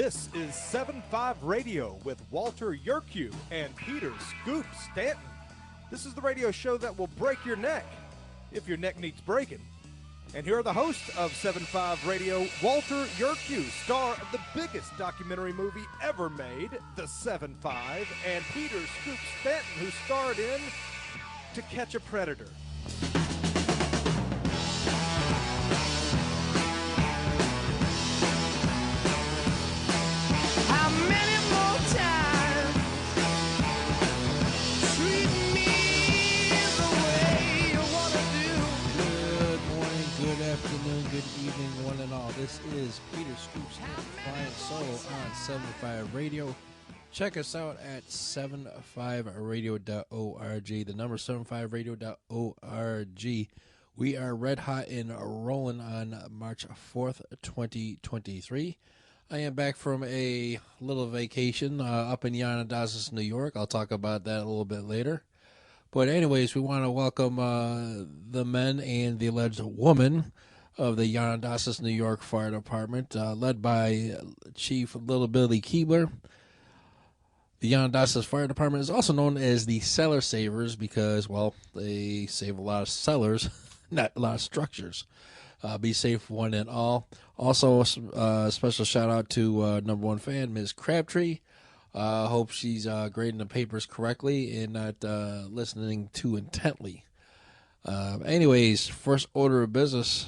This is 7.5 Radio with Walter Yerkew and Peter Scoop Stanton. This is the radio show that will break your neck, if your neck needs breaking. And here are the hosts of 7.5 Radio, Walter Yerkew, star of the biggest documentary movie ever made, The 7.5, and Peter Scoop Stanton, who starred in To Catch a Predator. Good evening, one and all. This is Peter Scoops and Flying Solo on 75 Radio. Check us out at 75radio.org. The number 75radio.org. We are red hot and rolling on March 4th, 2023. I am back from a little vacation up in Yanadazes, New York. I'll talk about that a little bit later. But anyways, we want to welcome the men and the alleged woman of the Yanadazes, New York Fire Department, led by Chief Little Billy Keebler. The Yanadazes Fire Department is also known as the Cellar Savers because, well, they save a lot of cellars, not a lot of structures. Be safe, one and all. Also, a special shout out to number one fan, Ms. Crabtree. Hope she's grading the papers correctly and not listening too intently. Anyways, first order of business.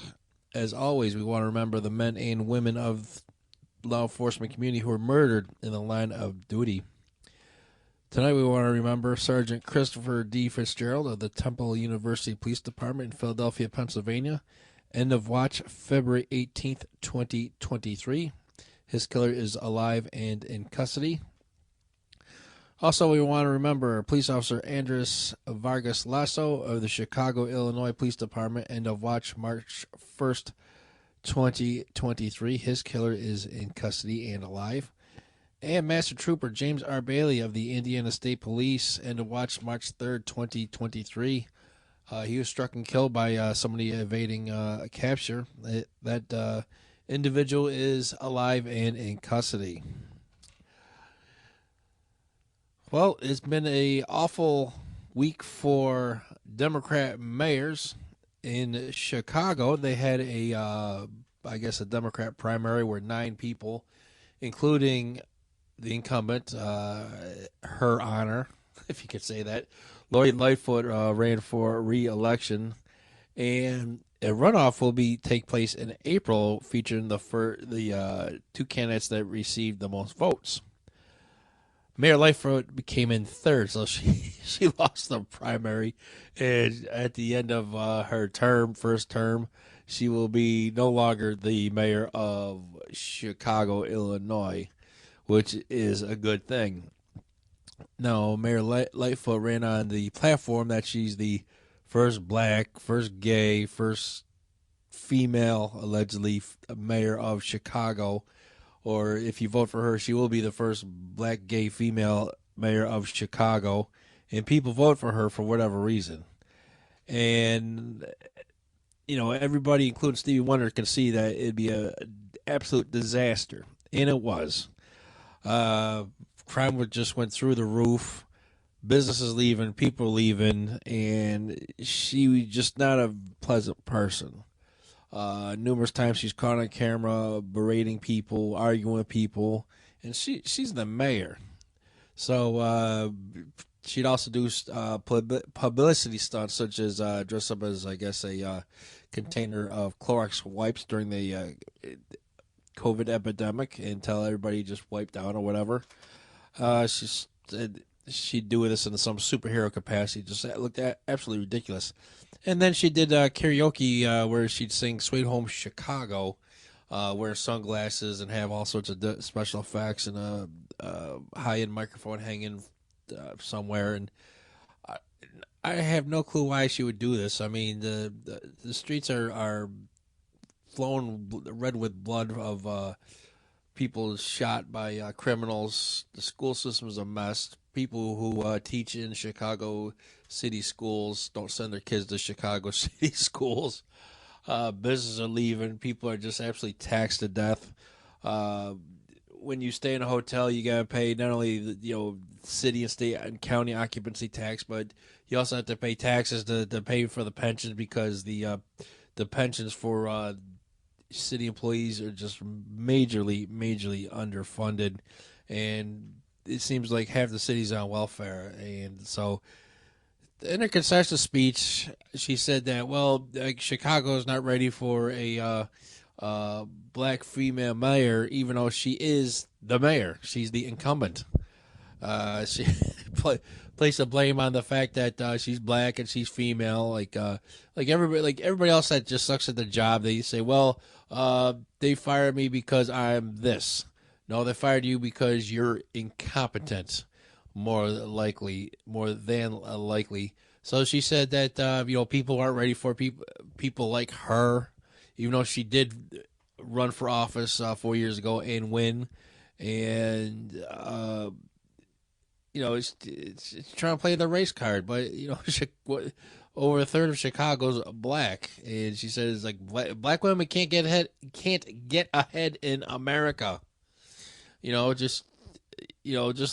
As always, we want to remember the men and women of the law enforcement community who were murdered in the line of duty. Tonight we want to remember Sergeant Christopher D. Fitzgerald of the Temple University Police Department in Philadelphia, Pennsylvania. End of watch, February 18th, 2023. His killer is alive and in custody. Also, we want to remember Police Officer Andres Vargas Lasso of the Chicago, Illinois Police Department. End of watch, March 1st, 2023. His killer is in custody and alive. And Master Trooper James R. Bailey of the Indiana State Police. End of watch, March 3rd, 2023. He was struck and killed by somebody evading capture. That individual is alive and in custody. Well, it's been an awful week for Democrat mayors in Chicago. They had a Democrat primary where 9 people, including the incumbent, Her Honor, if you could say that, Lori Lightfoot, ran for re-election. And a runoff will take place in April, featuring the 2 candidates that received the most votes. Mayor Lightfoot came in third, so she lost the primary. And at the end of her first term, she will be no longer the mayor of Chicago, Illinois, which is a good thing. Now, Mayor Lightfoot ran on the platform that she's the first black, first gay, first female, allegedly, mayor of Chicago. Or if you vote for her, she will be the first black, gay, female mayor of Chicago. And people vote for her for whatever reason. And, everybody, including Stevie Wonder, can see that it'd be an absolute disaster. And it was. Crime just went through the roof. Businesses leaving, people leaving. And she was just not a pleasant person. Numerous times she's caught on camera berating people, arguing with people, and she's the mayor. So she'd also do publicity stunts such as dress up as, I guess, a container of Clorox wipes during the COVID epidemic and tell everybody just wipe down or whatever. She'd do this in some superhero capacity. Just looked absolutely ridiculous. And then she did karaoke where she'd sing Sweet Home Chicago, wear sunglasses and have all sorts of special effects and a high-end microphone hanging somewhere. And I have no clue why she would do this. I mean, the streets are flowing red with blood of people shot by criminals. The school system is a mess. People who teach in Chicago city schools don't send their kids to Chicago city schools. Businesses are leaving. People are just absolutely taxed to death. when you stay in a hotel, you got to pay not only the city and state and county occupancy tax, but you also have to pay taxes to pay for the pensions, because the pensions for city employees are just majorly underfunded, and it seems like half the city's on welfare. And so in her concession speech, she said that, well, Chicago is not ready for a black female mayor, even though she is the mayor. She's the incumbent. She placed the blame on the fact that she's black and she's female. Like everybody else that just sucks at the job, they say, well, they fired me because I'm this. No, they fired you because you're incompetent. More than likely. So she said that people aren't ready for people like her, even though she did run for office 4 years ago and win, and it's trying to play the race card. But over a third of Chicago's black, and she says like black women can't get ahead in America. Just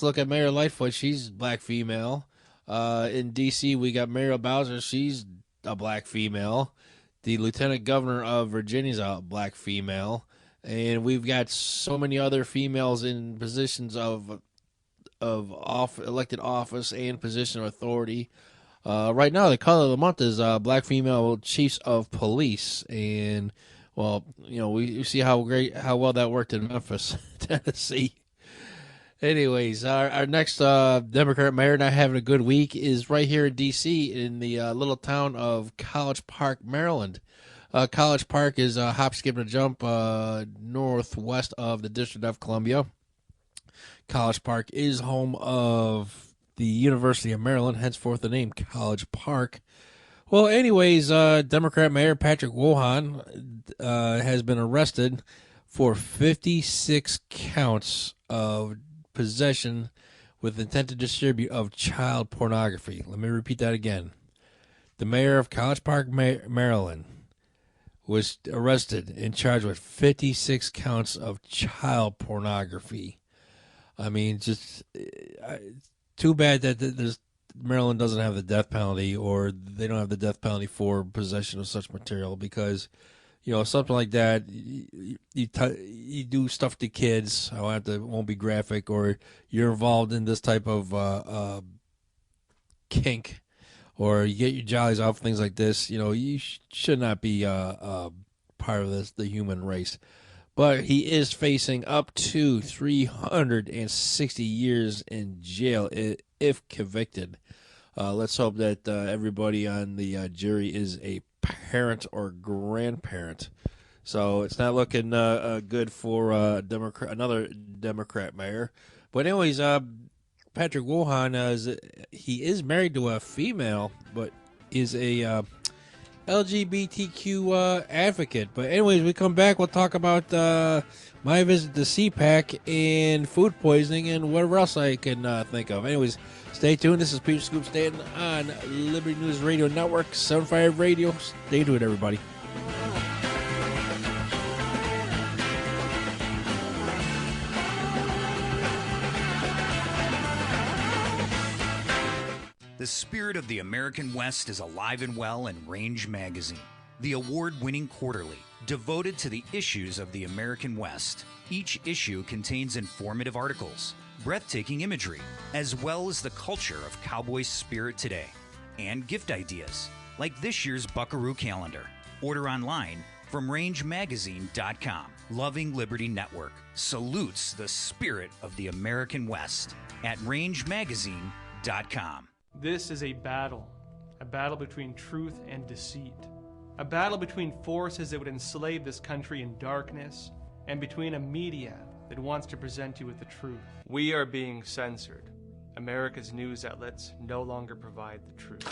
look at Mayor Lightfoot. She's black female. In D.C., we got Mayor Bowser. She's a black female. The Lieutenant Governor of Virginia's a black female. And we've got so many other females in positions of elected office and position of authority. Right now, the color of the month is black female chiefs of police. And, well, we see how well that worked in Memphis, Tennessee. Anyways, our next Democrat mayor not having a good week is right here in D.C. in the little town of College Park, Maryland. College Park is a hop, skip, and a jump northwest of the District of Columbia. College Park is home of the University of Maryland, henceforth the name College Park. Well, anyways, Democrat Mayor Patrick Wohan has been arrested for 56 counts of possession with intent to distribute of child pornography. Let me repeat that again. The mayor of College Park, Maryland, was arrested and charged with 56 counts of child pornography. I mean, just too bad that Maryland doesn't have the death penalty, or they don't have the death penalty for possession of such material, because something like that, you do stuff to kids. Won't be graphic, or you're involved in this type of kink, or you get your jollies off things like this. You should not be part of the human race. But he is facing up to 360 years in jail if convicted. Let's hope that everybody on the jury is a parent or grandparent. So it's not looking good for another Democrat mayor. But anyways, Patrick Wohan he is married to a female, but is a LGBTQ advocate. But anyways, we come back, we'll talk about my visit to CPAC and food poisoning and whatever else I can think of. Anyways, stay tuned. This is Peter Scoop Stanton on Liberty News Radio Network, 75 Radio. Stay tuned, everybody. The spirit of the American West is alive and well in Range Magazine, the award-winning quarterly devoted to the issues of the American West. Each issue contains informative articles, breathtaking imagery, as well as the culture of cowboy spirit today, and gift ideas, like this year's Buckaroo calendar. Order online from rangemagazine.com. Loving Liberty Network salutes the spirit of the American West at rangemagazine.com. This is a battle between truth and deceit, a battle between forces that would enslave this country in darkness, and between a media that wants to present you with the truth. We are being censored. America's news outlets no longer provide the truth.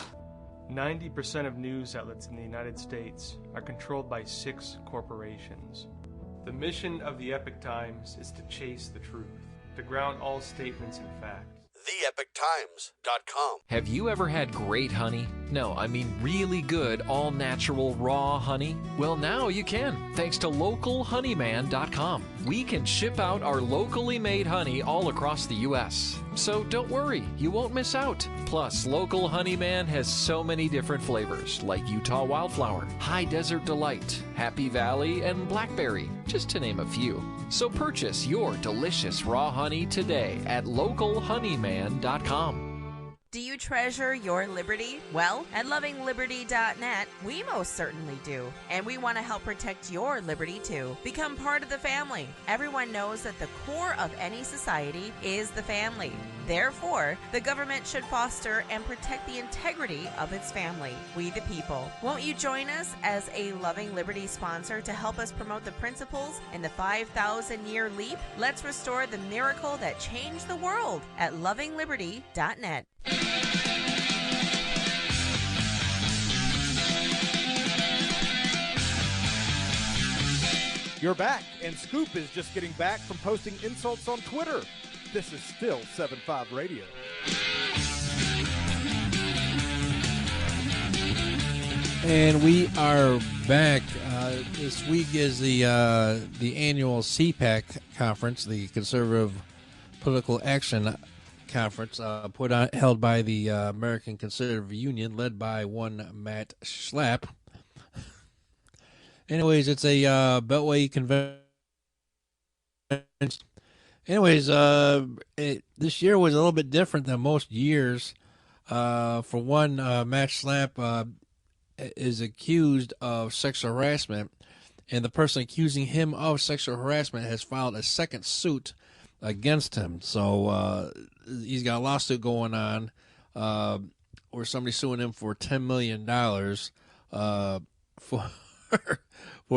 90% of news outlets in the United States are controlled by 6 corporations. The mission of the Epoch Times is to chase the truth, to ground all statements in fact. The Epoch NewYorkTimes.com. Have you ever had great honey? No, I mean really good, all-natural, raw honey? Well, now you can, thanks to LocalHoneyman.com. We can ship out our locally made honey all across the U.S. So don't worry, you won't miss out. Plus, Local Honeyman has so many different flavors, like Utah Wildflower, High Desert Delight, Happy Valley, and Blackberry, just to name a few. So purchase your delicious raw honey today at LocalHoneyman.com. Do you treasure your liberty? Well, at lovingliberty.net, we most certainly do. And we want to help protect your liberty too. Become part of the family. Everyone knows that the core of any society is the family. Therefore, the government should foster and protect the integrity of its family, we the people. Won't you join us as a Loving Liberty sponsor to help us promote the principles in the 5,000-year leap? Let's restore the miracle that changed the world at lovingliberty.net. You're back, and Scoop is just getting back from posting insults on Twitter. This is still 7.5 Radio. And we are back. This week is the annual CPAC conference, the Conservative Political Action Conference, held by the American Conservative Union, led by one Matt Schlapp. Anyways, it's a Beltway convention. Anyways, this year was a little bit different than most years. For one, Matt Schlapp is accused of sexual harassment, and the person accusing him of sexual harassment has filed a second suit against him. So he's got a lawsuit going on where somebody's suing him for $10 million for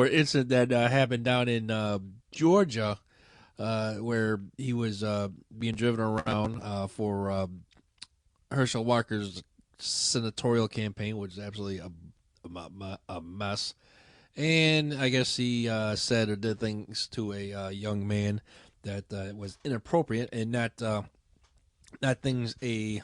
an incident that happened down in Georgia, where he was being driven around for Herschel Walker's senatorial campaign, which is absolutely a mess. And I guess he said or did things to a young man that was inappropriate and not things a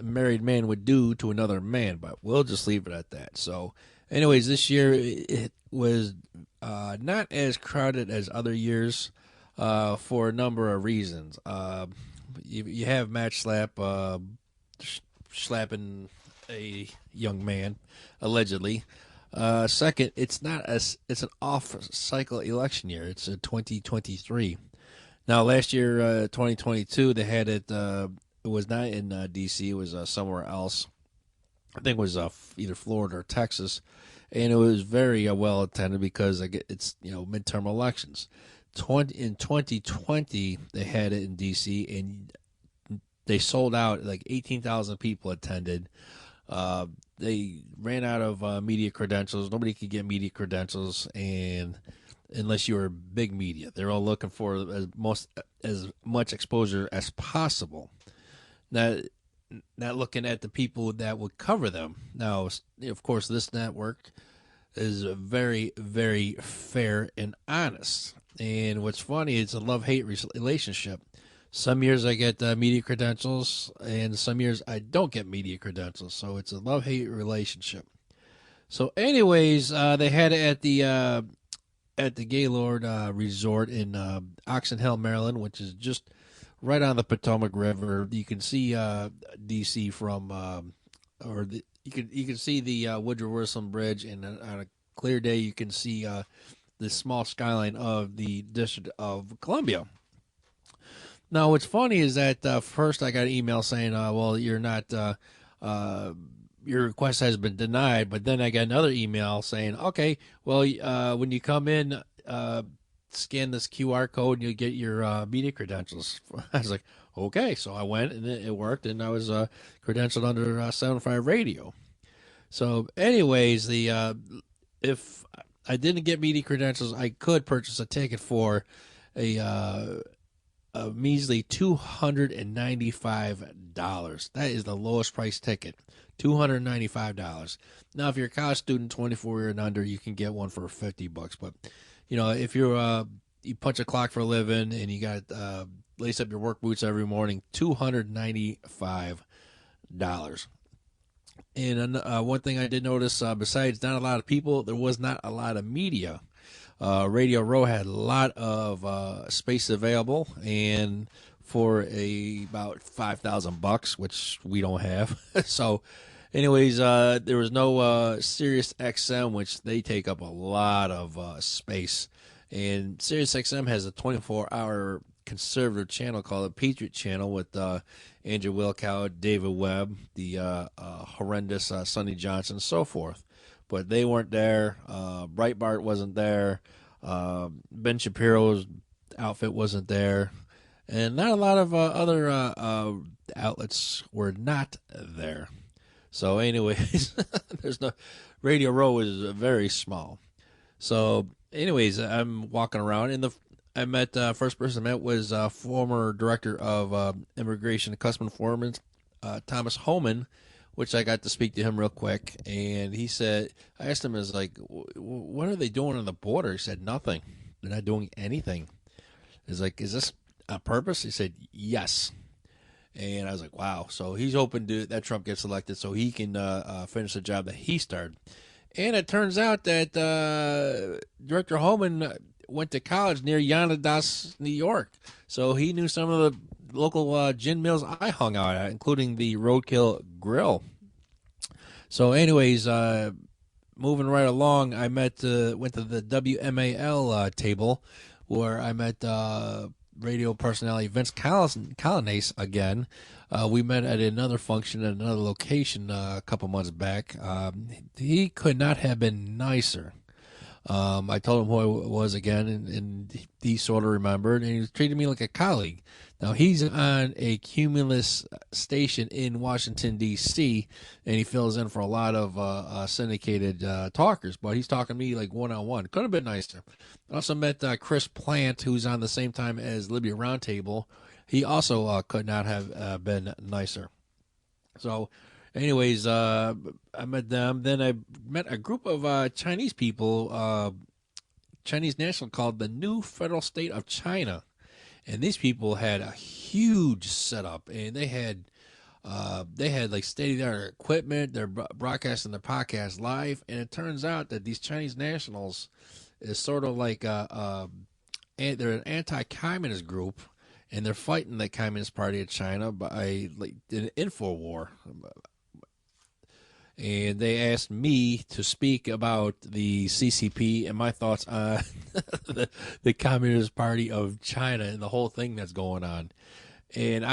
married man would do to another man. But we'll just leave it at that. So anyways, this year it was not as crowded as other years for a number of reasons. You have Matt Schlapp slapping a young man, allegedly. Second, it's an off-cycle election year. It's a 2023. Now, last year, 2022, they had it. It was not in D.C. It was somewhere else. I think it was either Florida or Texas, and it was very well attended because it's midterm elections. In 2020, they had it in D.C. and they sold out. Like 18,000 people attended. They ran out of media credentials. Nobody could get media credentials, and unless you were big media, they're all looking for as much exposure as possible. Now, not looking at the people that would cover them. Now, of course, this network is very, very fair and honest. And what's funny, it's a love-hate relationship. Some years I get media credentials, and some years I don't get media credentials. So it's a love-hate relationship. So, anyways, they had it at the Gaylord Resort in Oxon Hill, Maryland, which is just right on the Potomac River. You can see D.C. from, you can see the Woodrow Wilson Bridge, and on a clear day you can see the small skyline of the District of Columbia. Now, what's funny is that first I got an email saying, well, you're not, your request has been denied. But then I got another email saying, okay, well, when you come in, scan this QR code and you'll get your media credentials. I was like, okay. So I went and it worked, and I was credentialed under 7.5 Radio. So anyways, if I didn't get media credentials, I could purchase a ticket for a measly $295. That is the lowest price ticket, $295. Now, if you're a college student, 24 and under, you can get one for $50. But if you're you punch a clock for a living and you got lace up your work boots every morning, $295. And one thing I did notice, besides not a lot of people, there was not a lot of media. Radio Row had a lot of space available, and for about $5,000, which we don't have. So, anyways, there was no Sirius XM, which they take up a lot of space. And Sirius XM has a 24-hour conservative channel called the Patriot Channel with Andrew Wilkow, David Webb, the horrendous Sonny Johnson, and so forth. But they weren't there. Breitbart wasn't there. Ben Shapiro's outfit wasn't there. And not a lot of other outlets were not there. So anyways, there's no Radio Row is very small. So anyways, I'm walking around, and I met first person I met was former director of Immigration and Customs Enforcement, Thomas Homan, which I got to speak to him real quick. And he said, I asked him, what are they doing on the border? He said, nothing. They're not doing anything. He's like, is this on purpose? He said, yes. And I was like, wow. So he's hoping that Trump gets elected so he can finish the job that he started. And it turns out that Director Homan went to college near Yanadas, New York. So he knew some of the local gin mills I hung out at, including the Roadkill Grill. So anyways, moving right along, I went to the WMAL table, where I met radio personality Vince Colonese again. We met at another function at another location a couple months back. He could not have been nicer. I told him who I was again, and he sort of remembered, and he treated me like a colleague. Now, he's on a Cumulus station in Washington, D.C., and he fills in for a lot of syndicated talkers, but he's talking to me like one-on-one. Could have been nicer. I also met Chris Plant, who's on the same time as Libby Roundtable. He also could not have been nicer. So, anyways, I met them. Then I met a group of Chinese people, Chinese national, called the New Federal State of China. And these people had a huge setup, and they had like state-of-the-art equipment. They're broadcasting their podcast live, and it turns out that these Chinese nationals is sort of like they're an anti-communist group, and they're fighting the Communist Party of China by like an info war. And they asked me to speak about the CCP and my thoughts on the Communist Party of China and the whole thing that's going on. And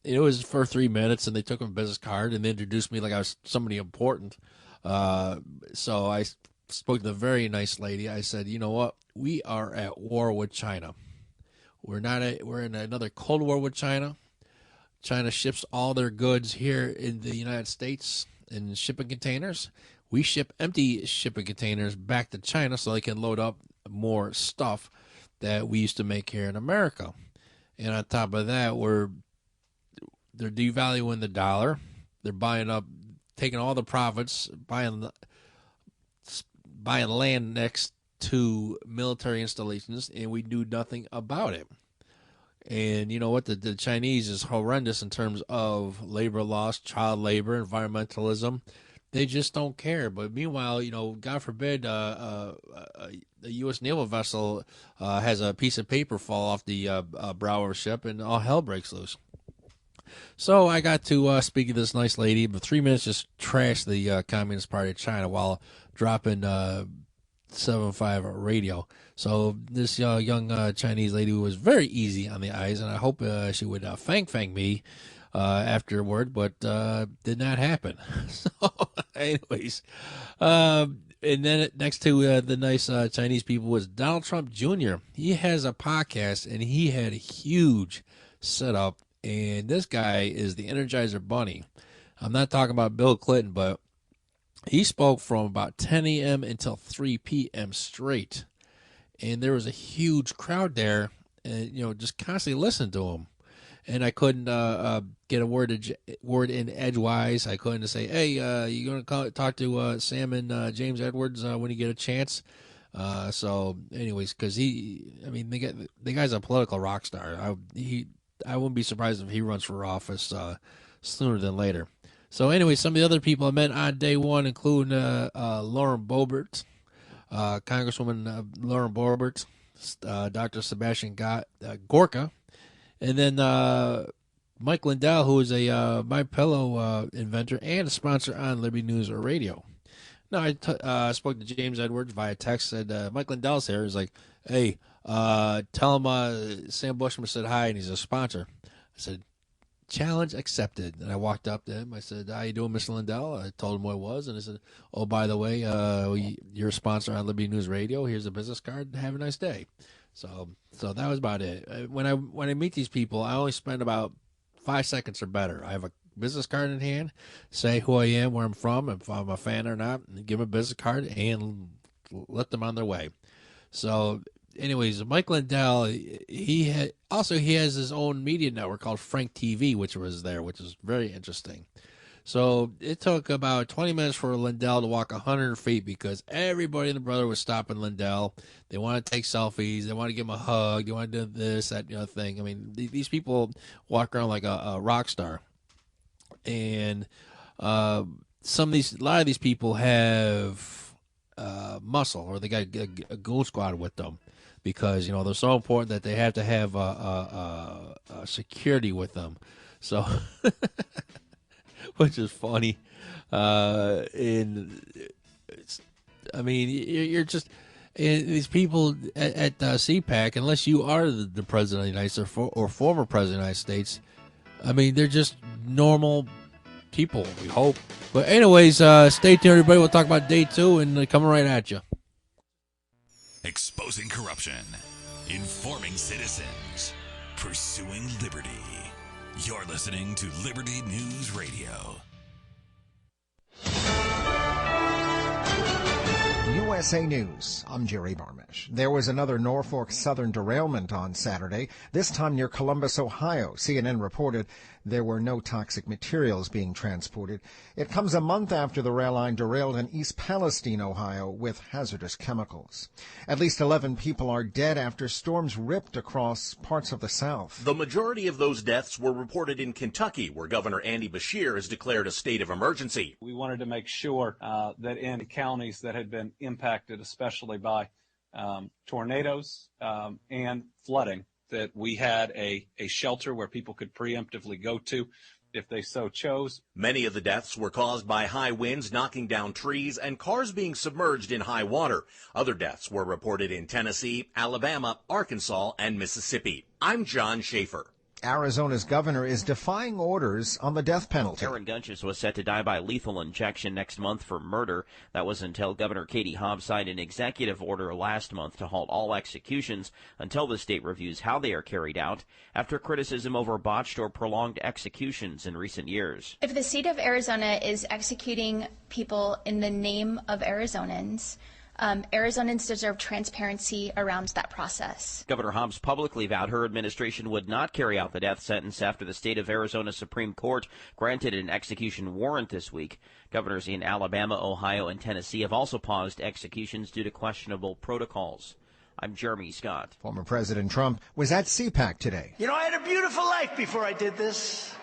it was for 3 minutes, and they took my business card and they introduced me like I was somebody important. So I spoke to the very nice lady. I said, you know what? We are at war with China. We're in another Cold War with China. China ships all their goods here in the United States in shipping containers. We ship empty shipping containers back to China so they can load up more stuff that we used to make here in America. And on top of that, they're devaluing the dollar. They're taking all the profits, buying land next to military installations, and we do nothing about it. And you know what? The Chinese is horrendous in terms of labor loss, child labor, environmentalism. They just don't care. But meanwhile, God forbid a U.S. naval vessel has a piece of paper fall off the bow of a ship, and all hell breaks loose. So I got to speak to this nice lady, but 3 minutes just trashed the Communist Party of China while dropping 7.5 radio. So this young Chinese lady was very easy on the eyes, and I hope she would fang me afterward, but did not happen. So anyways, and then next to the nice Chinese people was Donald Trump Jr. He has a podcast, and he had a huge setup, and this guy is the Energizer Bunny. I'm not talking about Bill Clinton, but he spoke from about 10 a.m. until 3 p.m. straight. And there was a huge crowd there, and just constantly listening to him. And I couldn't get a word in edgewise. I couldn't say, "Hey, you going to talk to Sam and James Edwards when you get a chance?" So, anyways, because the guy's a political rock star. I wouldn't be surprised if he runs for office sooner than later. So, anyway, some of the other people I met on day one, including Lauren Boebert, Congresswoman Lauren Boebert, Dr. Sebastian Gorka, and then Mike Lindell, who is a My Pillow inventor and a sponsor on Liberty News or Radio. No, I spoke to James Edwards via text. Said Mike Lindell's here. He's like, "Hey, tell him Sam Bushman said hi, and he's a sponsor." I said, "Challenge accepted." And I walked up to him. I said, "How you doing, Mr. Lindell?" I told him what it was, and I said, "Oh, by the way, you're a sponsor on Liberty News Radio. Here's a business card. Have a nice day." So that was about it. When I meet these people, I only spend about 5 seconds or better. I have a business card in hand, say who I am, where I'm from, if I'm a fan or not, and give them a business card and let them on their way. So, anyways, Mike Lindell, he has his own media network called Frank TV, which was very interesting. So it took about 20 minutes for Lindell to walk 100 feet because everybody in the brother was stopping Lindell. They want to take selfies. They want to give him a hug. They want to do this, that, thing. I mean, these people walk around like a rock star. And a lot of these people have muscle, or they got a goon squad with them, because they're so important that they have to have security with them. So, which is funny. You're just these people at CPAC, unless you are the president of the United States or former president of the United States. I mean, they're just normal people, we hope. But anyways, stay tuned, everybody. We'll talk about day 2 and coming right at you. Exposing corruption, informing citizens, pursuing liberty. You're listening to Liberty News Radio. USA News, I'm Jerry Barmish. There was another Norfolk Southern derailment on Saturday, this time near Columbus, Ohio. CNN reported there were no toxic materials being transported. It comes a month after the rail line derailed in East Palestine, Ohio, with hazardous chemicals. At least 11 people are dead after storms ripped across parts of the South. The majority of those deaths were reported in Kentucky, where Governor Andy Beshear has declared a state of emergency. We wanted to make sure that in counties that had been impacted, especially by tornadoes and flooding, that we had a shelter where people could preemptively go to if they so chose. Many of the deaths were caused by high winds knocking down trees and cars being submerged in high water. Other deaths were reported in Tennessee, Alabama, Arkansas, and Mississippi. I'm John Schaefer. Arizona's governor is defying orders on the death penalty. Aaron Gunches was set to die by lethal injection next month for murder. That was until Governor Katie Hobbs signed an executive order last month to halt all executions until the state reviews how they are carried out, after criticism over botched or prolonged executions in recent years. If the state of Arizona is executing people in the name of Arizonans, Arizonans deserve transparency around that process. Governor Hobbs publicly vowed her administration would not carry out the death sentence after the state of Arizona Supreme Court granted an execution warrant this week. Governors in Alabama, Ohio, and Tennessee have also paused executions due to questionable protocols. I'm Jeremy Scott. Former President Trump was at CPAC today. I had a beautiful life before I did this.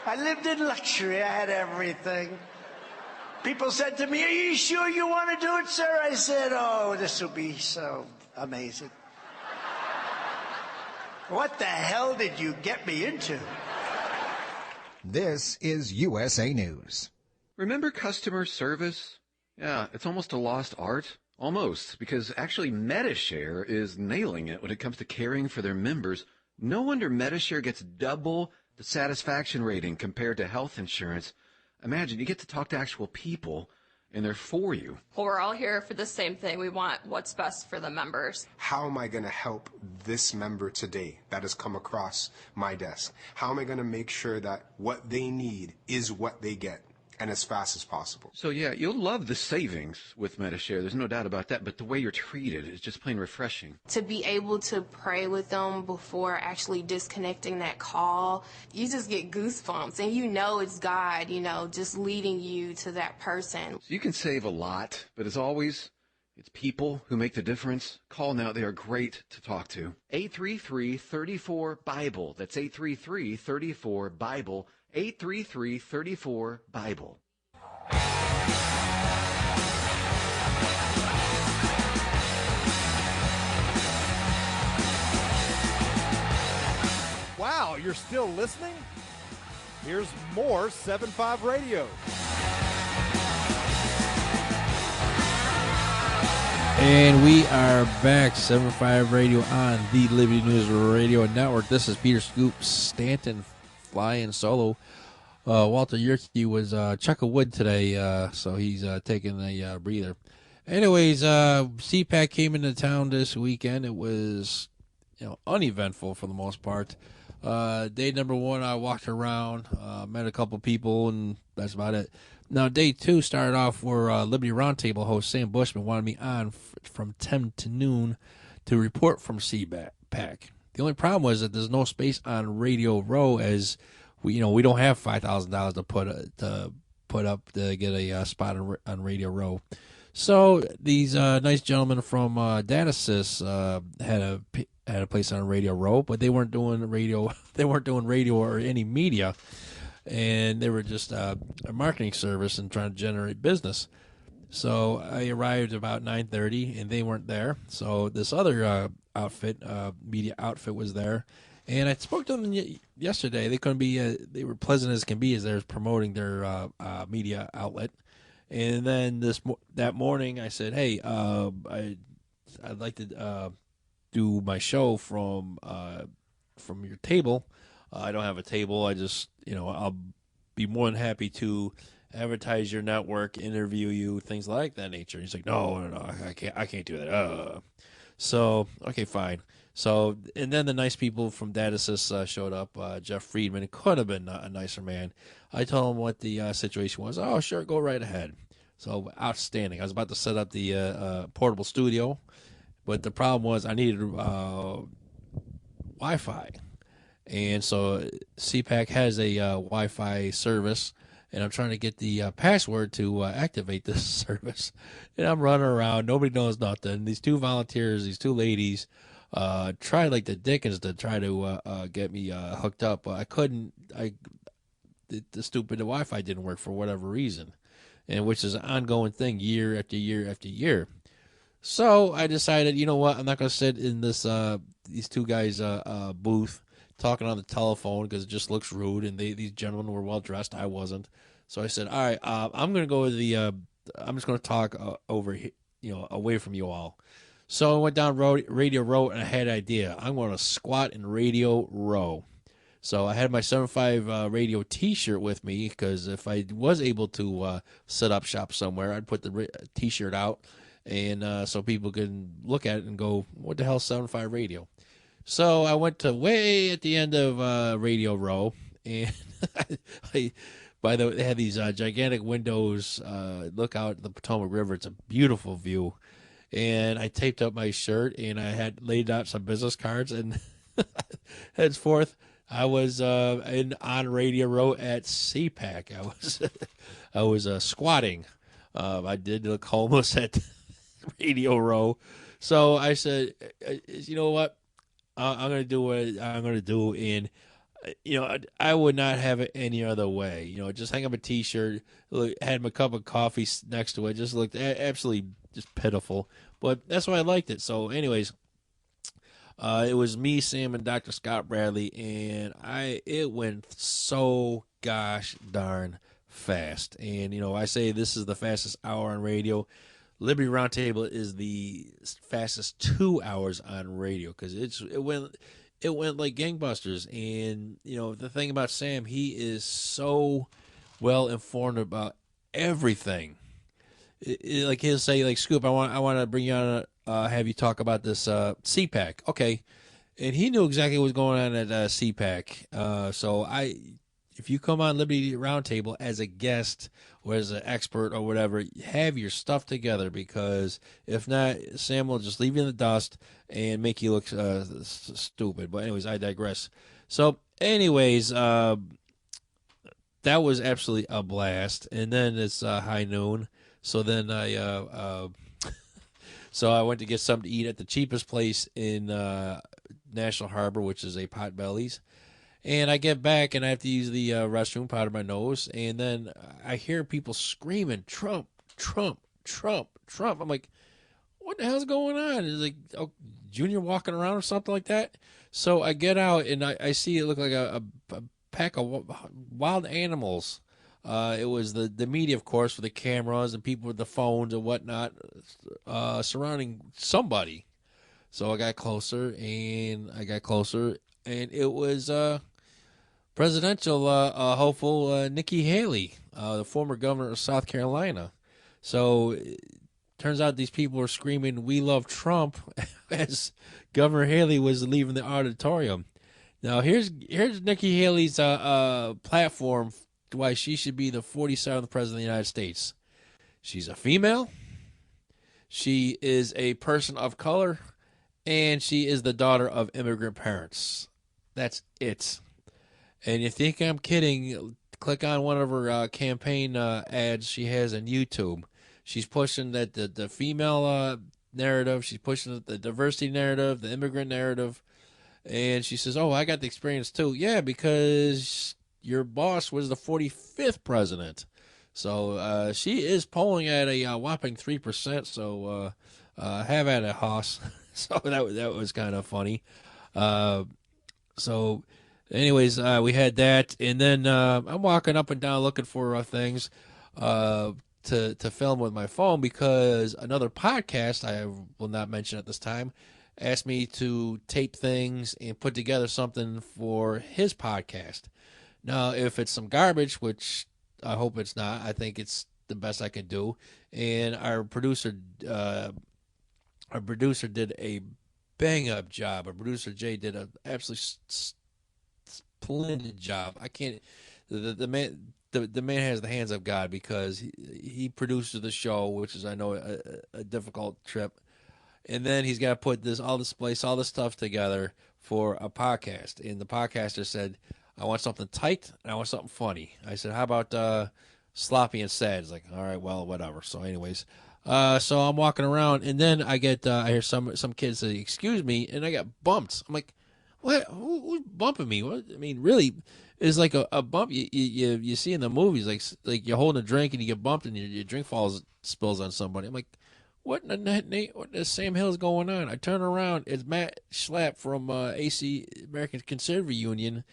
I lived in luxury. I had everything. People said to me, "Are you sure you want to do it, sir?" I said, "Oh, this will be so amazing." What the hell did you get me into? This is USA News. Remember customer service? Yeah, it's almost a lost art. Almost, because actually MediShare is nailing it when it comes to caring for their members. No wonder MediShare gets double the satisfaction rating compared to health insurance. Imagine, you get to talk to actual people, and they're for you. Well, we're all here for the same thing. We want what's best for the members. How am I going to help this member today that has come across my desk? How am I going to make sure that what they need is what they get, and as fast as possible? So, yeah, you'll love the savings with MediShare. There's no doubt about that. But the way you're treated is just plain refreshing. To be able to pray with them before actually disconnecting that call, you just get goosebumps. And it's God, just leading you to that person. So you can save a lot. But as always, It's people who make the difference. Call now. They are great to talk to. 833-34-BIBLE. That's 833-34-BIBLE. 833-34-BIBLE. Wow, you're still listening? Here's more 7.5 Radio. And we are back, 7.5 Radio on the Liberty News Radio Network. This is Peter Scoop Stanton flying solo. Walter Yerke was chuck of wood today, so he's taking a breather. Anyways, CPAC came into town this weekend. It was uneventful for the most part. Day number one, I walked around, met a couple people, and that's about it. Now, day two started off where Liberty Roundtable host Sam Bushman wanted me on from 10 to noon to report from CPAC. The only problem was that there's no space on Radio Row, as we don't have $5,000 to put up to get a spot on Radio Row. So these nice gentlemen from DataSys had a place on Radio Row, but they weren't doing radio. They weren't doing radio or any media, and they were just a marketing service and trying to generate business. So I arrived about 9:30, and they weren't there. So this other media outfit, was there, and I spoke to them yesterday. They couldn't be. They were pleasant as can be as they were promoting their media outlet. And then that morning, I said, "Hey, I'd like to do my show from your table. I don't have a table. I just, I'll be more than happy to advertise your network, interview you, things like that nature." And he's like, "No, I can't do that." So okay, fine. So, and then the nice people from DataSys showed up. Jeff Friedman. It could have been a nicer man. I told him what the situation was. "Oh, sure, go right ahead." So outstanding. I was about to set up the portable studio, but the problem was I needed Wi-Fi. And so CPAC has a Wi-Fi service, and I'm trying to get the password to activate this service. And I'm running around. Nobody knows nothing. These two volunteers, these two ladies, tried like the dickens to try to get me hooked up. But I couldn't. The stupid Wi-Fi didn't work for whatever reason, and which is an ongoing thing year after year after year. So I decided, you know what? I'm not going to sit in this these two guys' booth talking on the telephone because it just looks rude, and these gentlemen were well dressed. I wasn't. So I said, all right, I'm going to go with I'm just going to talk over here, away from you all. So I went down Radio Row, and I had an idea. I'm going to squat in Radio Row. So I had my 7.5 Radio T-shirt with me, because if I was able to set up shop somewhere, I'd put the T-shirt out, and so people can look at it and go, "What the hell, 7.5 Radio?" So I went to way at the end of Radio Row, and they had these gigantic windows. Look out at the Potomac River. It's a beautiful view. And I taped up my shirt, and I had laid out some business cards, and henceforth I was on Radio Row at CPAC. I was squatting. I did look homeless at Radio Row. So I said, you know what? I'm going to do what I'm going to do. And, I would not have it any other way. Just hang up a T-shirt, had my cup of coffee next to it. Just looked absolutely just pitiful. But that's why I liked it. So anyways, it was me, Sam, and Dr. Scott Bradley. And it went so gosh darn fast. And, I say this is the fastest hour on radio. Liberty Roundtable is the fastest 2 hours on radio, because it went like gangbusters. And the thing about Sam, he is so well informed about everything. Like he'll say, like, "Scoop, I want to bring you on, have you talk about this CPAC." Okay, and he knew exactly what was going on at CPAC. So if you come on Liberty Roundtable as a guest or as an expert or whatever, have your stuff together, because if not, Sam will just leave you in the dust and make you look stupid. But anyways, I digress. So anyways, that was absolutely a blast. And then it's high noon. So then I So I went to get something to eat at the cheapest place in National Harbor, which is a Potbelly's. And I get back and I have to use the restroom, powder my nose, and then I hear people screaming, Trump, Trump, Trump, Trump. I'm like, what the hell's going on? It's like, oh, Junior walking around or something like that. So I get out and I see it look like a pack of wild animals. It was the media, of course, with the cameras and people with the phones and whatnot surrounding somebody. So I got closer and it was presidential hopeful Nikki Haley, the former governor of South Carolina. So it turns out these people were screaming, "We love Trump," as Governor Haley was leaving the auditorium. Now here's Nikki Haley's platform why she should be the 47th president of the United States. She's a female. She is a person of color, and she is the daughter of immigrant parents. That's it. And you think I'm kidding, click on one of her campaign ads she has on YouTube. She's pushing that the female narrative. She's pushing the diversity narrative, the immigrant narrative. And she says, oh, I got the experience too. Yeah, because your boss was the 45th president. So she is polling at a whopping 3%. So have at it, Hoss. So that was kind of funny. So anyways, we had that. And then I'm walking up and down looking for things to film with my phone because another podcast, I will not mention at this time, asked me to tape things and put together something for his podcast. Now, if it's some garbage, which I hope it's not, I think it's the best I can do. And our producer did a bang-up job. Our producer, Jay, did an absolutely splendid job. I can't... The man has the hands of God because he produces the show, which is, I know, a difficult trip. And then he's got to put all this stuff together for a podcast. And the podcaster said, I want something tight and I want something funny. I said, how about sloppy and sad? He's like, all right, well, whatever. So anyways, so I'm walking around and then I hear some kids say, excuse me, and I got bumped. I'm like, what? Who's bumping me? What? I mean, really, it's like a bump you see in the movies, like you're holding a drink and you get bumped and your drink spills on somebody. I'm like, what in the Sam Hill's going on? I turn around, it's Matt Schlapp from AC American Conservative Union.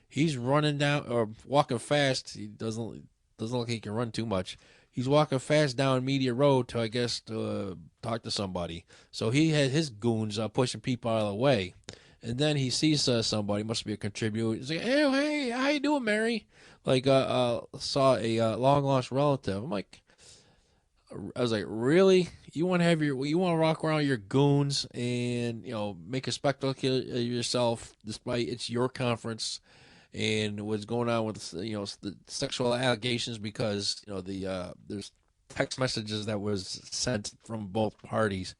He's running down or walking fast. He doesn't look like he can run too much. He's walking fast down Media Road to, I guess, talk to somebody. So he had his goons pushing people out of the way. And then he sees somebody, must be a contributor. He's like, hey, how you doing, Mary? Like, saw a long-lost relative. I was like, really? You want to rock around with your goons and, make a spectacle of yourself despite it's your conference and what's going on with, the sexual allegations because, there's text messages that was sent from both parties.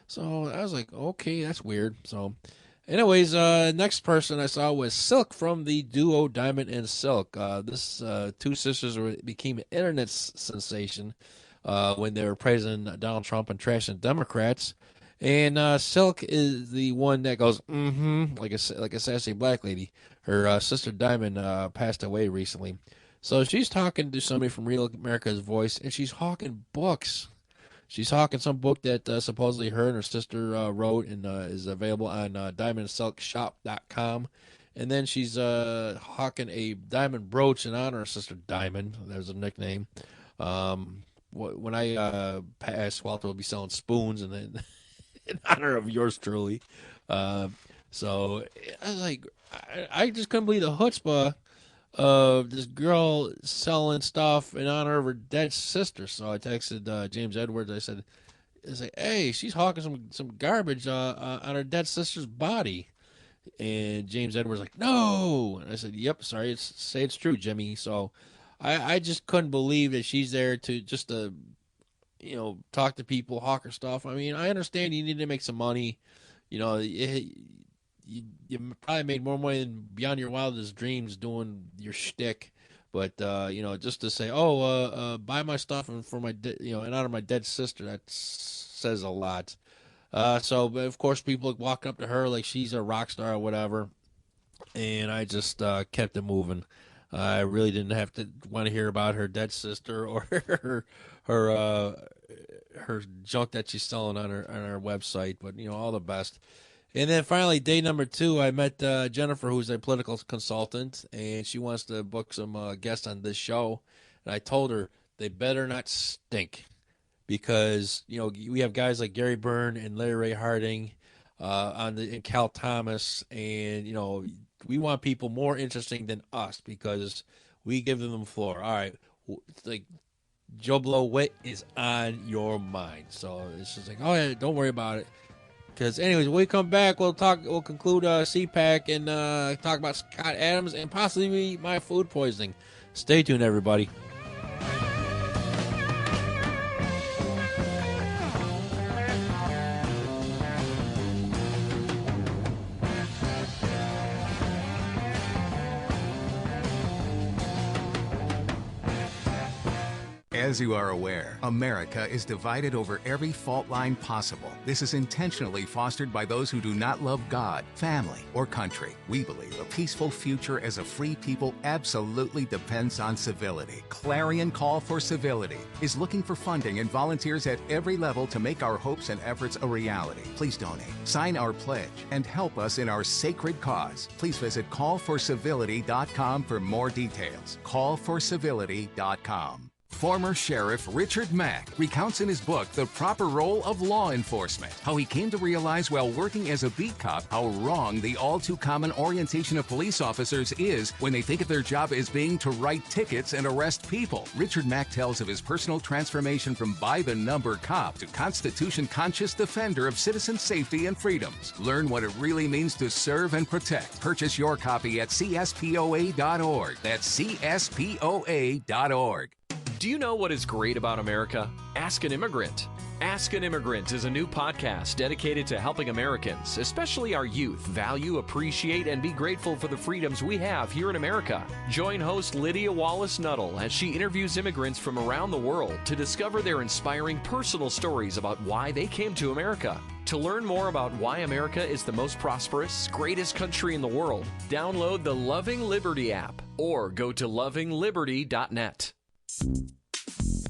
So I was like, okay, that's weird. So anyways, next person I saw was Silk from the duo Diamond and Silk. This two sisters became an internet sensation when they were praising Donald Trump and trashing Democrats. And Silk is the one that goes, like a sassy black lady. Her sister Diamond passed away recently. So she's talking to somebody from Real America's Voice, and she's hawking books. She's hawking some book that supposedly her and her sister wrote and is available on diamondsilkshop.com. And then she's hawking a diamond brooch in honor of Sister Diamond. There's a nickname. When I pass, Walter will be selling spoons and then in honor of yours truly. So I was like, I just couldn't believe the chutzpah of this girl selling stuff in honor of her dead sister. So I texted James Edwards. I said, hey, she's hawking some garbage on her dead sister's body. And James Edwards like, no. And I said, yep, sorry, say it's true, Jimmy. So I just couldn't believe that she's there to just talk to people, hawk her stuff. I mean, I understand you need to make some money. You probably made more money than beyond your wildest dreams doing your shtick. But, just to say, buy my stuff and for my, in honor of my dead sister, that says a lot. So, but of course, people walking up to her like she's a rock star or whatever. And I just kept it moving. I really didn't have to want to hear about her dead sister or her junk that she's selling on her website. But all the best. And then finally, day number 2, I met Jennifer, who's a political consultant, and she wants to book some guests on this show. And I told her they better not stink, because we have guys like Gary Byrne and Larry Ray Harding and Cal Thomas, and we want people more interesting than us because we give them the floor. All right, like Joe Blow, what is on your mind? So it's just like, oh yeah, don't worry about it. Because anyways, when we come back, we'll conclude CPAC and talk about Scott Adams and possibly my food poisoning. Stay tuned, everybody. As you are aware, America is divided over every fault line possible. This is intentionally fostered by those who do not love God, family, or country. We believe a peaceful future as a free people absolutely depends on civility. Clarion Call for Civility is looking for funding and volunteers at every level to make our hopes and efforts a reality. Please donate, sign our pledge, and help us in our sacred cause. Please visit callforcivility.com for more details. Callforcivility.com. Former Sheriff Richard Mack recounts in his book The Proper Role of Law Enforcement how he came to realize while working as a beat cop how wrong the all-too-common orientation of police officers is when they think of their job as being to write tickets and arrest people. Richard Mack tells of his personal transformation from by-the-number cop to Constitution-conscious defender of citizen safety and freedoms. Learn what it really means to serve and protect. Purchase your copy at cspoa.org. That's cspoa.org. Do you know what is great about America? Ask an Immigrant. Ask an Immigrant is a new podcast dedicated to helping Americans, especially our youth, value, appreciate, and be grateful for the freedoms we have here in America. Join host Lydia Wallace-Nuttall as she interviews immigrants from around the world to discover their inspiring personal stories about why they came to America. To learn more about why America is the most prosperous, greatest country in the world, download the Loving Liberty app or go to lovingliberty.net.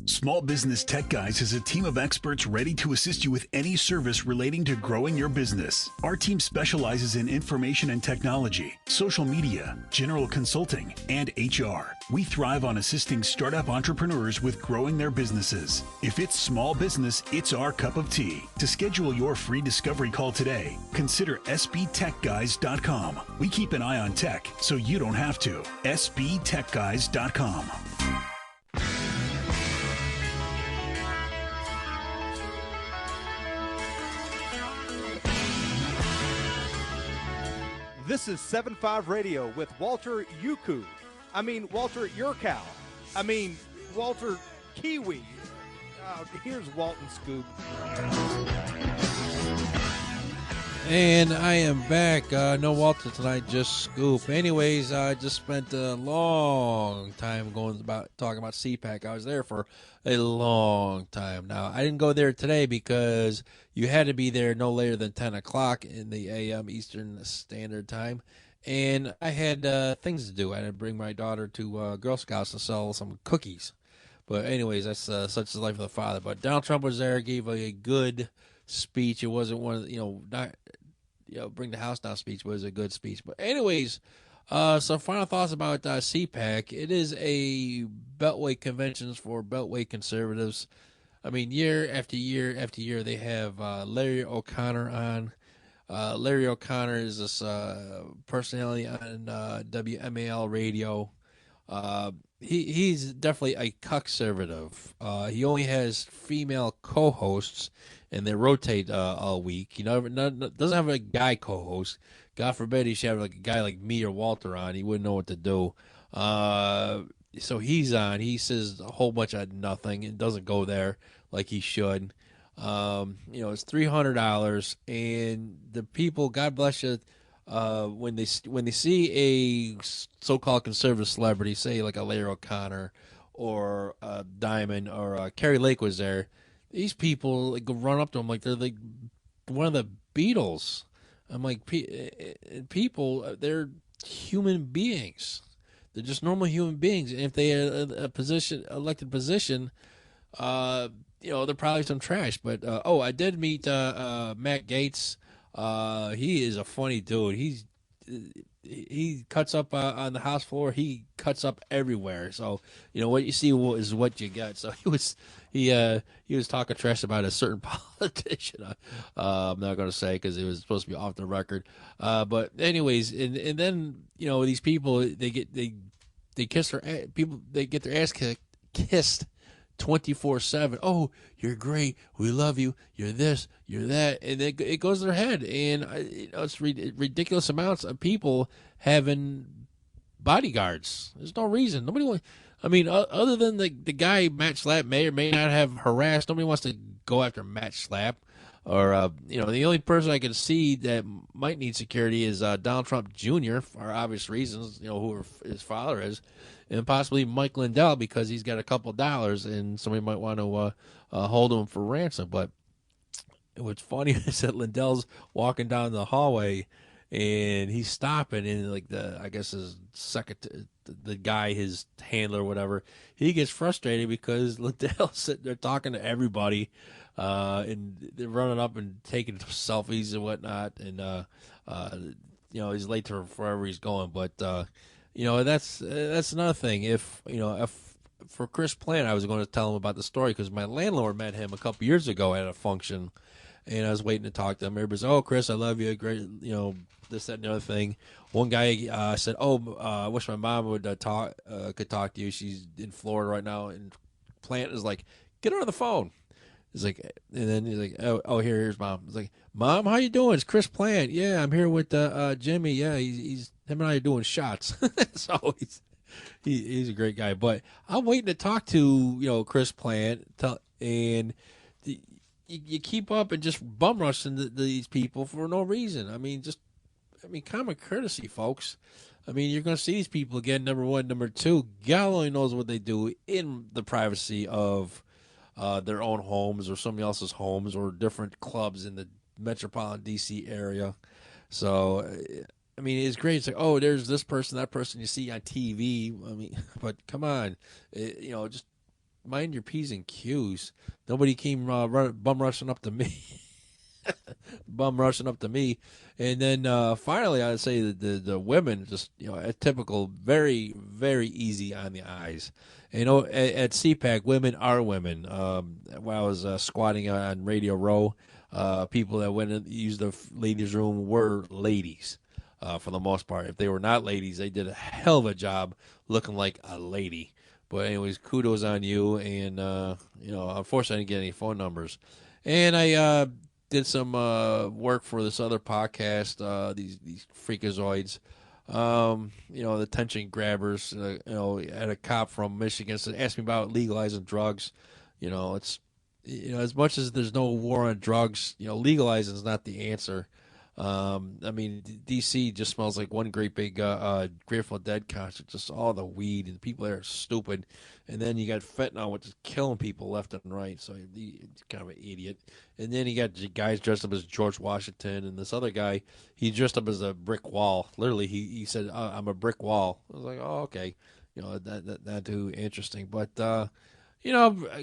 Small Business Tech Guys is a team of experts ready to assist you with any service relating to growing your business. Our team specializes in information and technology, social media, general consulting, and HR. We thrive on assisting startup entrepreneurs with growing their businesses. If it's small business, it's our cup of tea. To schedule your free discovery call today, consider sbtechguys.com. We keep an eye on tech so you don't have to. sbtechguys.com. This is 7.5 Radio with Walter Yuku. Walter Yurkow. Walter Kiwi. Here's Walton Scoop. And I am back. No Walter tonight, just Scoop. Anyways, I just spent a long time talking about CPAC. I was there for a long time. Now, I didn't go there today because you had to be there no later than 10 o'clock in the a.m. Eastern Standard Time. And I had things to do. I had to bring my daughter to Girl Scouts to sell some cookies. But anyways, that's such the life of the father. But Donald Trump was there, gave a good speech. It wasn't one of the, not bring the house down speech, but it was a good speech. But anyways, some final thoughts about CPAC. It is a Beltway conventions for Beltway conservatives. Year after year after year, they have Larry O'Connor on. Larry O'Connor is this personality on WMAL radio. He's definitely a conservative. He only has female co-hosts, and they rotate all week. Doesn't have a guy co-host. God forbid he should have like a guy like me or Walter on. He wouldn't know what to do. So he's on. He says a whole bunch of nothing and doesn't go there like he should. It's $300, and the people, God bless you, when they see a so-called conservative celebrity, say like a Larry O'Connor or Diamond or Carrie Lake was there, these people like go run up to them like they're like one of the Beatles. I'm like, people, they're human beings. They're just normal human beings. And if they had elected position, they're probably some trash. But I did meet Matt Gaetz. He is a funny dude. He cuts up on the House floor. He cuts up everywhere. So what you see is what you get. So he was talking trash about a certain politician. I'm not going to say because it was supposed to be off the record. But anyways, and then these people they kiss their people. They get their ass kissed 24/7. Oh, you're great. We love you. You're this. You're that. And it goes to their head. And it's ridiculous amounts of people having bodyguards. There's no reason. Other than the guy Matt Schlapp may or may not have harassed. Nobody wants to go after Matt Schlapp. Or the only person I can see that might need security is Donald Trump Jr. for obvious reasons. Who his father is. And possibly Mike Lindell because he's got a couple dollars and somebody might want to hold him for ransom. But what's funny is that Lindell's walking down the hallway and he's stopping, and I guess his the guy, his handler or whatever, he gets frustrated because Lindell's sitting there talking to everybody, and they're running up and taking selfies and whatnot, and he's late for wherever he's going, but. That's another thing. If for Chris Plant, I was going to tell him about the story because my landlord met him a couple years ago at a function, and I was waiting to talk to him. Everybody said, "Oh, Chris, I love you, great," this, that, and the other thing. One guy said, "Oh, I wish my mom would could talk to you. She's in Florida right now." And Plant is like, "Get her on the phone." He's like, and then he's like, "Oh, here's Mom." He's like, "Mom, how you doing? It's Chris Plant. Yeah, I'm here with Jimmy. Yeah, he's him and I are doing shots." So he's a great guy. But I'm waiting to talk to Chris Plant, and you keep up and just bum rushing these people for no reason. Common courtesy, folks. You're going to see these people again. Number one, number two. God only knows what they do in the privacy of their own homes or somebody else's homes or different clubs in the metropolitan D.C. area. So, it's great. It's like, oh, there's this person, that person you see on TV. But come on, just mind your P's and Q's. Nobody came bum rushing up to me. And then finally, I'd say the women just a typical, very, very easy on the eyes. At CPAC, women are women. When I was squatting on Radio Row, people that went and used the ladies' room were ladies for the most part. If they were not ladies, they did a hell of a job looking like a lady. But anyways, kudos on you. And unfortunately, I didn't get any phone numbers. And I did some work for this other podcast. These freakazoids. The attention grabbers, had a cop from Michigan asked me about legalizing drugs. It's, as much as there's no war on drugs, legalizing is not the answer. DC just smells like one great big Grateful Dead concert, just all the weed and people there are stupid. And then you got fentanyl, which is killing people left and right. So he's kind of an idiot. And then you got guys dressed up as George Washington, and this other guy, he dressed up as a brick wall. Literally, he said, "I'm a brick wall." I was like, "Oh, okay." That too interesting. But a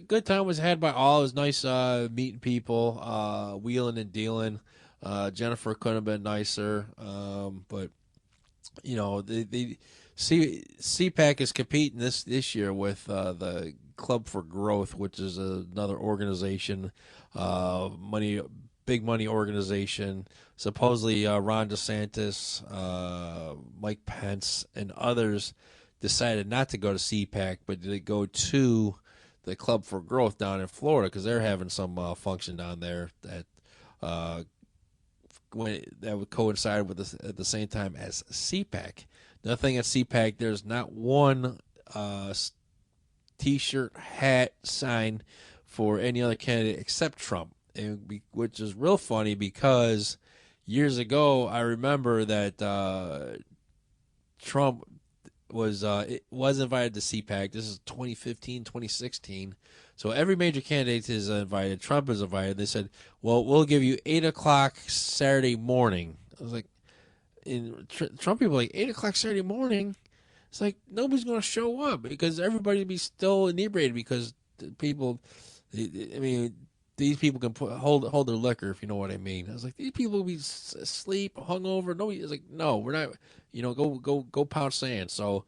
good time was had by all. It was nice meeting people, wheeling and dealing. Jennifer couldn't have been nicer, but the CPAC is competing this year with the Club for Growth, which is another organization, big money organization. Supposedly Ron DeSantis, Mike Pence, and others decided not to go to CPAC, but they go to the Club for Growth down in Florida because they're having some function down there that would coincide with this at the same time as CPAC. The thing at CPAC, there's not one T-shirt, hat, sign for any other candidate except Trump, which is real funny because years ago I remember that Trump was invited to CPAC. This is 2015, 2016. So every major candidate is invited. Trump is invited. They said, well, we'll give you 8 o'clock Saturday morning. I was like, Trump people like 8 o'clock Saturday morning. It's like nobody's going to show up because everybody will be still inebriated because people, I mean, these people can hold their liquor, if you know what I mean. I was like, these people will be asleep, hungover. Nobody is like, no, we're not. Go pound sand. So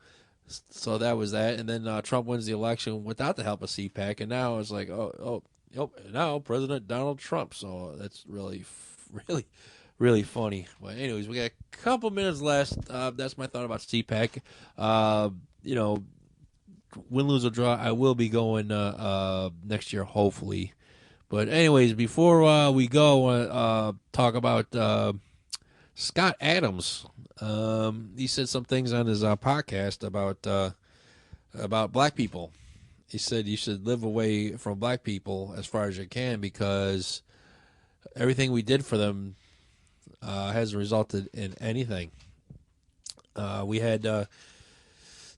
that was that. And then Trump wins the election without the help of CPAC, and now it's like, now President Donald Trump. So that's really funny. But anyways, we got a couple minutes left. That's my thought about CPAC. Win, lose, or draw, I will be going next year, hopefully. But anyways, before we go, I want to talk about Scott Adams. He said some things on his podcast about black people. He said you should live away from black people as far as you can because everything we did for them hasn't resulted in anything. We had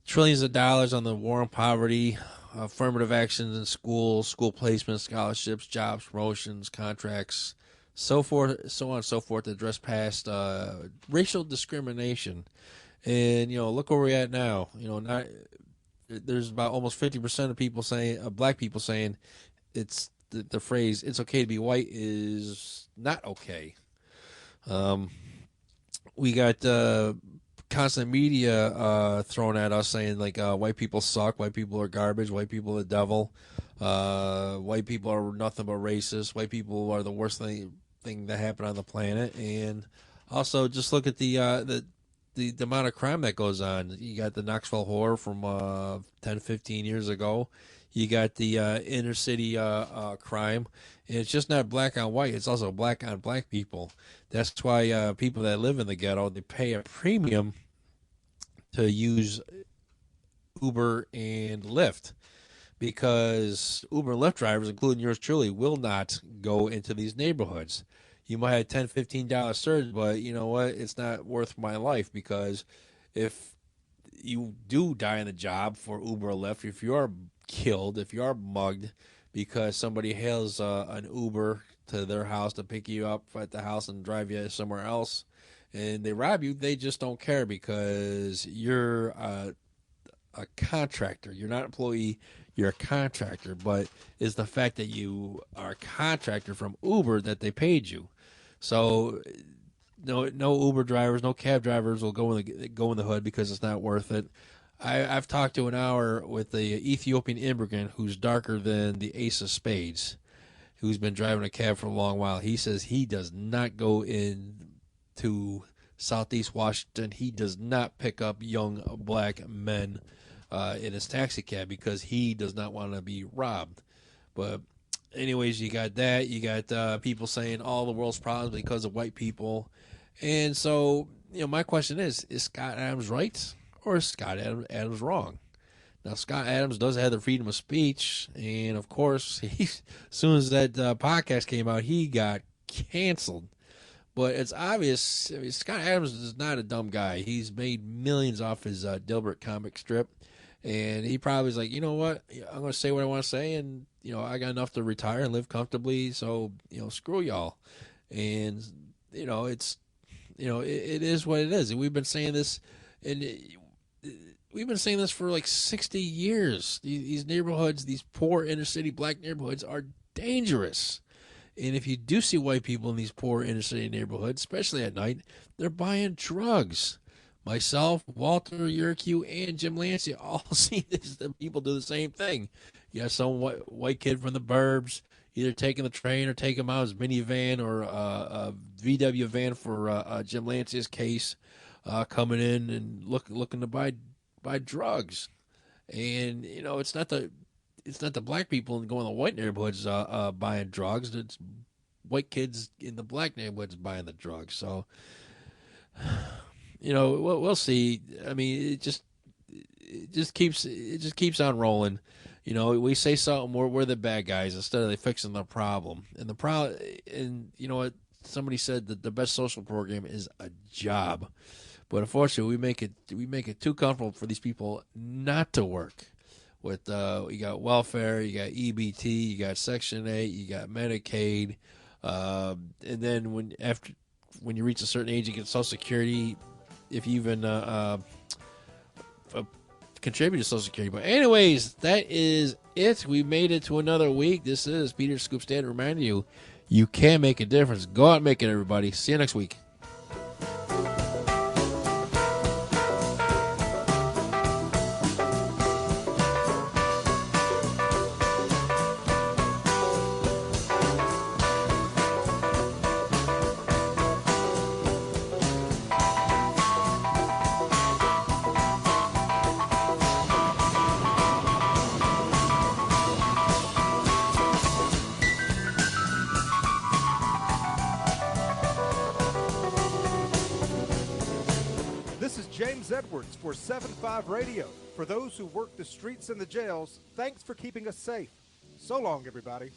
trillions of dollars on the war on poverty, affirmative actions in schools, school placements, scholarships, jobs, promotions, contracts, so forth, so on and so forth, to address past racial discrimination. And look where we're at now. There's about almost 50% of people saying, black people saying, it's the phrase "it's okay to be white" is not okay. We got constant media thrown at us saying like white people suck, white people are garbage, white people are the devil, white people are nothing but racist, white people are the worst thing that happened on the planet. And also just look at the amount of crime that goes on. You got the Knoxville horror from 10, 15 years ago. You got the inner city crime. And it's just not black on white. It's also black on black people. That's why people that live in the ghetto, they pay a premium to use Uber and Lyft, because Uber and Lyft drivers, including yours truly, will not go into these neighborhoods. You might have $10, $15 surge, but you know what? It's not worth my life, because if you do die on the job for Uber or Lyft, if you are killed, if you are mugged because somebody hails an Uber to their house to pick you up at the house and drive you somewhere else, and they rob you, they just don't care, because you're a contractor. You're not an employee, you're a contractor. But it's the fact that you are a contractor from Uber that they paid you. So no Uber drivers, no cab drivers will go in the hood, because it's not worth it. I've talked to an hour with the Ethiopian immigrant who's darker than the ace of spades, who's been driving a cab for a long while. He says he does not go into Southeast Washington. He does not pick up young black men in his taxi cab, because he does not want to be robbed. But anyways, you got that. You got people saying all the world's problems because of white people. And so, my question is Scott Adams right, or is Scott Adams wrong? Now, Scott Adams does have the freedom of speech, and of course, as soon as that podcast came out, he got canceled. But it's obvious. I mean, Scott Adams is not a dumb guy. He's made millions off his Dilbert comic strip, and he probably is like, you know what, I'm going to say what I want to say, and I got enough to retire and live comfortably. So screw y'all. And it's it is what it is. And we've been saying this, and we've been saying this for like 60 years. These neighborhoods, these poor inner city black neighborhoods, are dangerous. And if you do see white people in these poor inner city neighborhoods, especially at night, they're buying drugs. Myself, Walter Yerkew, and Jim Lancey all see this. The people do the same thing. You have some white kid from the burbs either taking the train or taking him out his minivan or a VW van for Jim Lancey's case, coming in and looking to buy drugs. And it's not the black people going to the white neighborhoods buying drugs. It's white kids in the black neighborhoods buying the drugs. So we'll see. I mean, it just keeps on rolling. We say something, we're the bad guys instead of fixing the problem. And what somebody said, that the best social program is a job. But unfortunately, we make it too comfortable for these people not to work. with you got welfare, you got EBT, you got Section 8, you got Medicaid, and then when you reach a certain age, you get Social Security. If you even contribute to Social Security. But anyways, that is it. We made it to another week. This is Peter Scoop Stanton reminding you, you can make a difference. Go out and make it, everybody. See you next week. Edwards for 7-5 Radio. For those who work the streets and the jails, thanks for keeping us safe. So long, everybody.